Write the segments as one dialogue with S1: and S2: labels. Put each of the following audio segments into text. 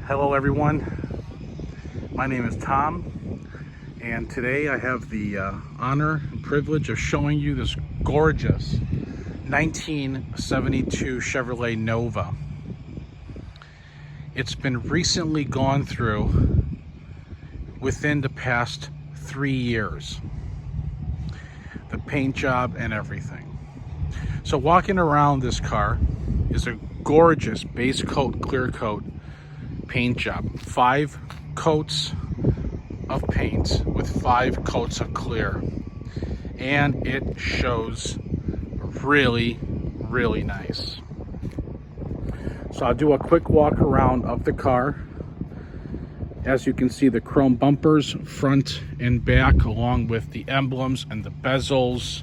S1: Hello everyone, my name is Tom, and today I have the honor and privilege of showing you this gorgeous 1972 Chevrolet Nova. It's been recently gone through within the past 3 years, the paint job and everything. So walking around this car is a gorgeous base coat, clear coat paint job. 5 coats of paint with 5 coats of clear, and it shows really nice. So I'll do a quick walk around of the car. As you can see, the chrome bumpers front and back, along with the emblems and the bezels,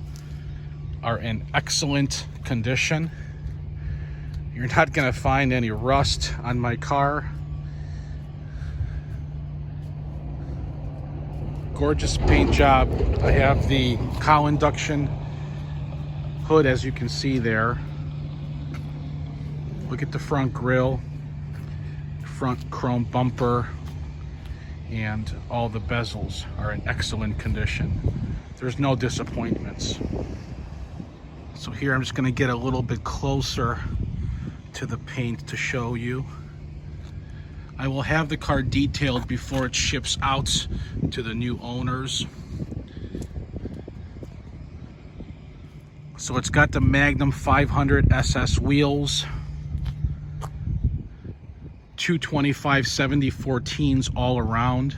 S1: are in excellent condition. You're not going to find any rust on my car. Gorgeous paint job. I have the cowl induction hood, as you can see there. Look at the front grille, front chrome bumper, and all the bezels are in excellent condition. There's no disappointments. So here I'm just going to get a little bit closer to the paint to show you. I will have the car detailed before it ships out to the new owners. So it's got the Magnum 500 SS wheels, 225/70 14s all around,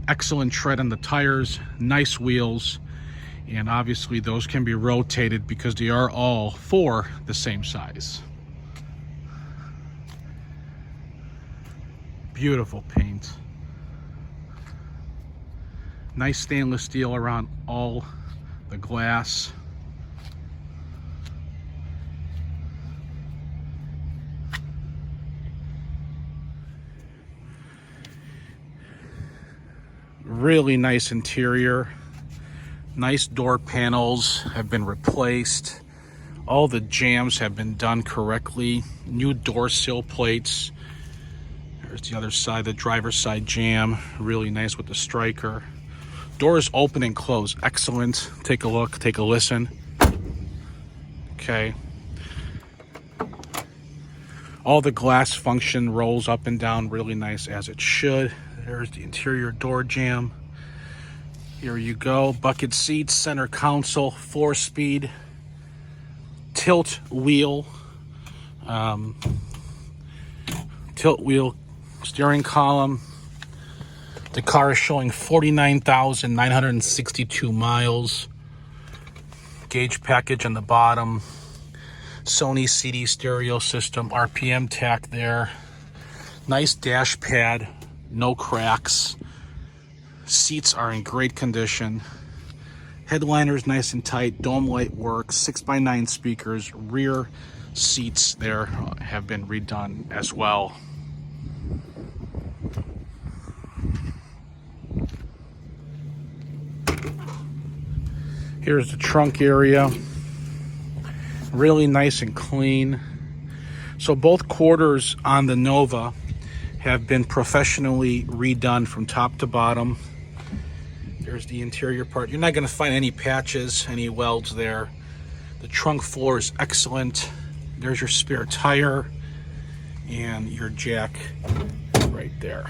S1: excellent tread on the tires, nice wheels, and obviously those can be rotated because they are all 4 the same size. Beautiful paint. Nice stainless steel around all the glass. Really nice interior. Nice door panels have been replaced. All the jambs have been done correctly. New door sill plates. There's the other side, the driver's side jamb. Really nice with the striker. Doors open and close. Excellent. Take a look, take a listen. Okay. All the glass function rolls up and down really nice, as it should. There's the interior door jamb. Here you go. Bucket seats, center console, 4-speed, tilt wheel, steering column. The car is showing 49,962 miles. Gauge package on the bottom. Sony CD stereo system, RPM tach there. Nice dash pad, no cracks. Seats are in great condition. Headliner's nice and tight. Dome light works. 6x9 speakers. Rear seats there have been redone as well. Here's the trunk area. Really nice and clean. So both quarters on the Nova have been professionally redone from top to bottom. There's the interior part. You're not going to find any patches, any welds there. The trunk floor is excellent. There's your spare tire and your jack right there.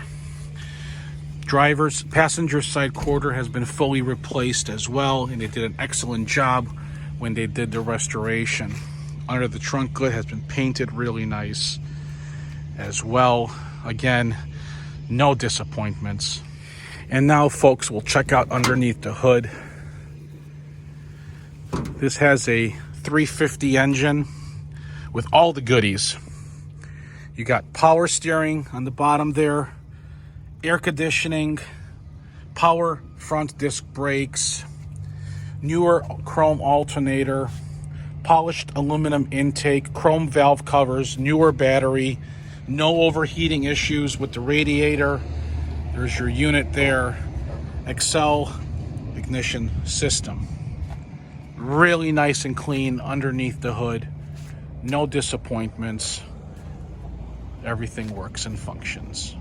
S1: Passenger side quarter has been fully replaced as well, and they did an excellent job when they did the restoration. Under the trunk hood has been painted really nice as well. Again, no disappointments. And now, folks, we'll check out underneath the hood. This has a 350 engine with all the goodies. You got power steering on the bottom there, air conditioning, power front disc brakes, newer chrome alternator, polished aluminum intake, chrome valve covers, newer battery, no overheating issues with the radiator. There's your unit there. Excel ignition system. Really nice and clean underneath the hood. No disappointments. everything works and functions.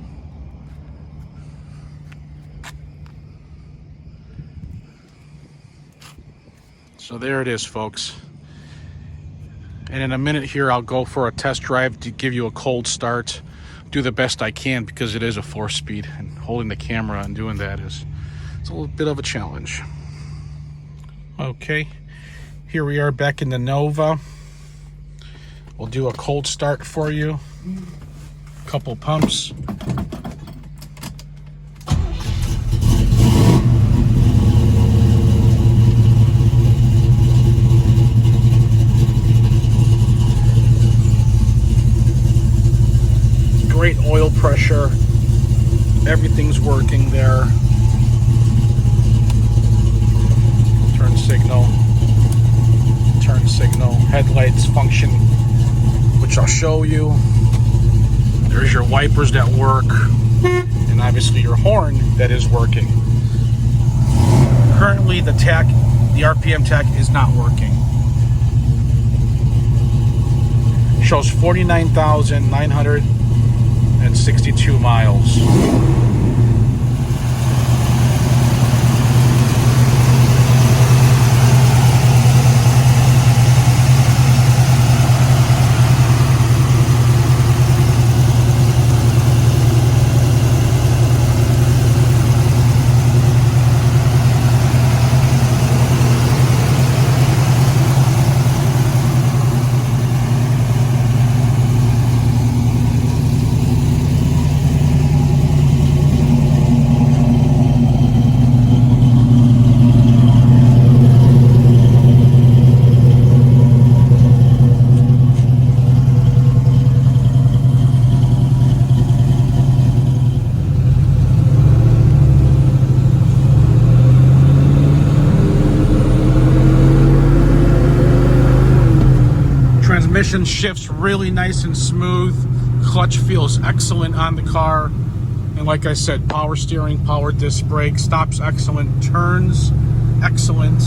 S1: So there it is, folks. And in a minute here, I'll go for a test drive to give you a cold start. Do the best I can because it is a 4-speed, and holding the camera and doing that it's a little bit of a challenge. Okay, here we are back in the Nova. We'll do a cold start for you. Couple pumps. Great oil pressure. Everything's working there. Turn signal. Turn signal. Headlights function, which I'll show you. There's your wipers that work, and obviously your horn that is working. Currently the RPM tach is not working. Shows 49,962 miles. Transmission shifts really nice and smooth. Clutch feels excellent on the car. And like I said, power steering, power disc brake, stops excellent, turns excellent.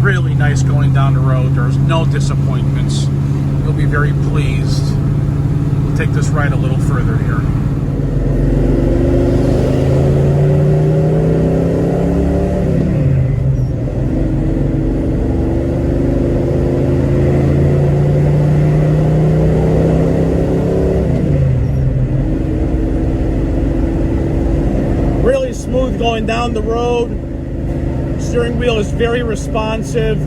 S1: Really nice going down the road. There's no disappointments. You'll be very pleased. We'll take this ride a little further here. Smooth going down the road. Steering wheel is very responsive.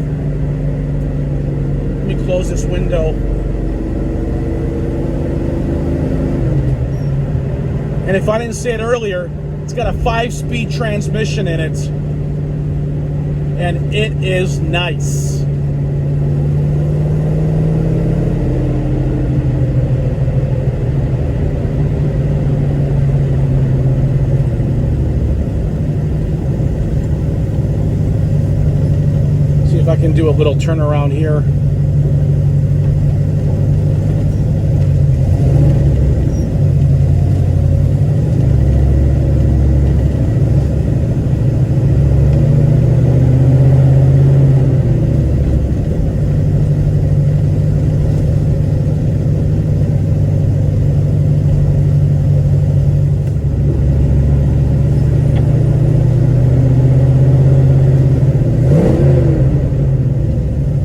S1: Let me close this window. And if I didn't say it earlier, it's got a 5-speed transmission in it. And it is nice. I can do a little turnaround here.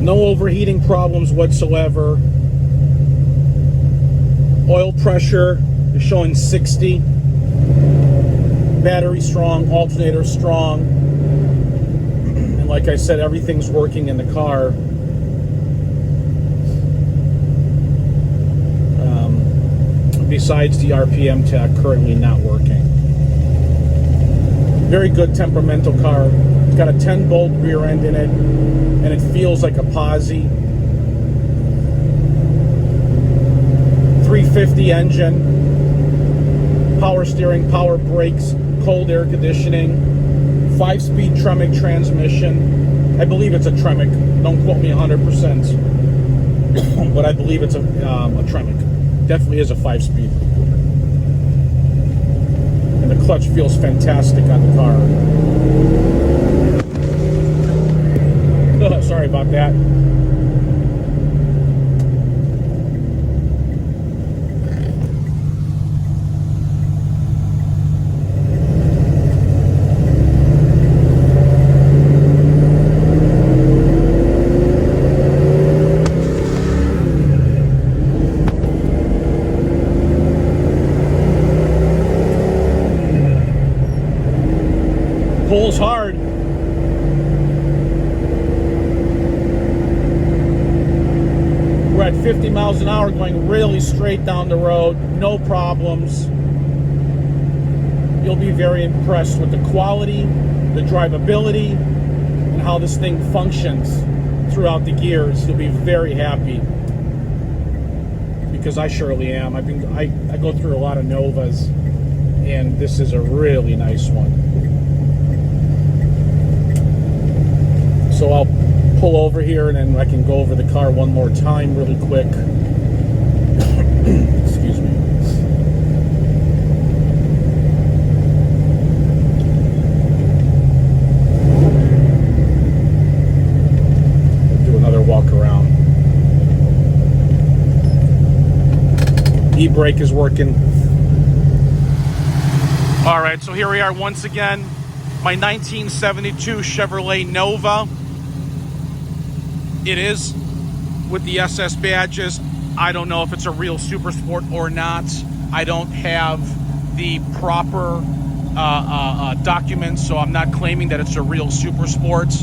S1: No overheating problems whatsoever. Oil pressure is showing 60. Battery strong, alternator strong. And like I said, everything's working in the car. Besides the RPM tach currently not working. Very good temperamental car. It's got a 10-bolt rear end in it, and it feels like a Posi. 350 engine, power steering, power brakes, cold air conditioning, 5-speed Tremec transmission. I believe it's a Tremec. Don't quote me 100%, but I believe it's a Tremec. Definitely is a 5-speed. And the clutch feels fantastic on the car. Sorry about that. at 50 miles an hour going really straight down the road, no problems. You'll be very impressed with the quality, the drivability, and how this thing functions throughout the gears. You'll be very happy, because I surely am. I go through a lot of Novas, and this is a really nice one. So I'll pull over here, and then I can go over the car one more time really quick. Excuse me. Do another walk around. E-brake is working. All right, so here we are once again. My 1972 Chevrolet Nova. It is with the SS badges. I don't know if it's a real Super Sport or not. I don't have the proper documents, so I'm not claiming that it's a real Super Sport.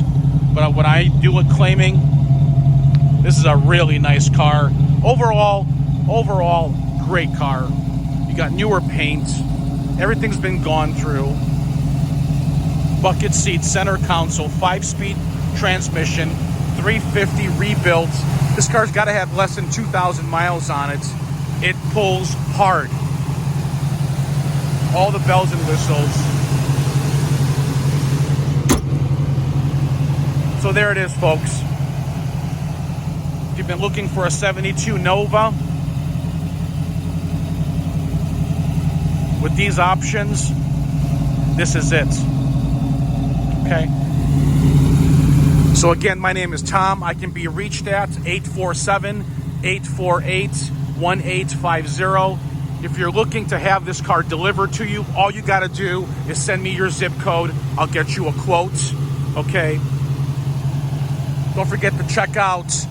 S1: But when I do it claiming, this is a really nice car. Overall, great car. You got newer paint. Everything's been gone through. Bucket seats, center console, 5-speed transmission, 350 rebuilt. This car's got to have less than 2,000 miles on it. It pulls hard. All the bells and whistles. So there it is, folks. If you've been looking for a 72 Nova with these options, this is it. Okay. So again, my name is Tom. I can be reached at 847-848-1850. If you're looking to have this car delivered to you, all you got to do is send me your zip code. I'll get you a quote. Okay. Don't forget to check out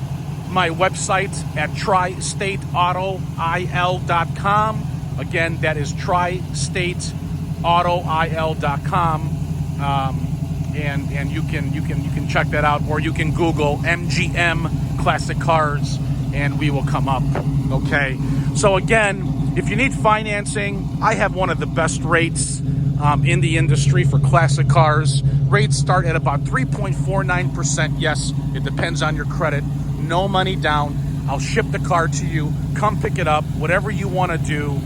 S1: my website at tristateautoil.com. Again, that is tristateautoil.com. And you can check that out, or you can Google MGM classic cars and we will come up. Okay. So again, if you need financing, I have one of the best rates in the industry for classic cars. Rates start at about 3.49%. Yes, it depends on your credit. No money down. I'll ship the car to you. Come pick it up. Whatever you want to do.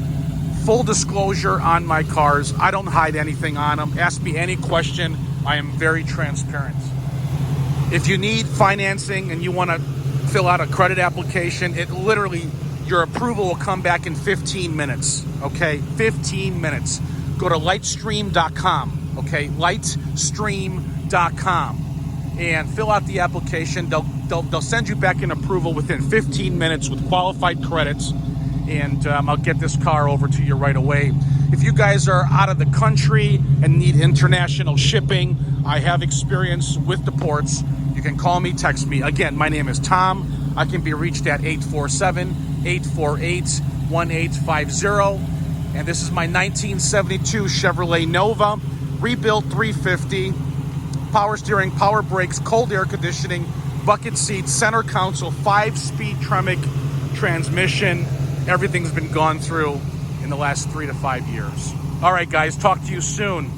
S1: Full disclosure on my cars. I don't hide anything on them. Ask me any question. I am very transparent. If you need financing and you want to fill out a credit application, it literally, your approval will come back in 15 minutes. Okay, 15 minutes. Go to lightstream.com. Okay, lightstream.com, and fill out the application. They'll send you back an approval within 15 minutes with qualified credits, and I'll get this car over to you right away. If you guys are out of the country and need international shipping, I have experience with the ports. You can call me, text me. Again, my name is Tom. I can be reached at 847-848-1850. And this is my 1972 Chevrolet Nova, rebuilt 350, power steering, power brakes, cold air conditioning, bucket seats, center console, 5-speed Tremec transmission. Everything's been gone through in the last 3 to 5 years. All right, guys, talk to you soon.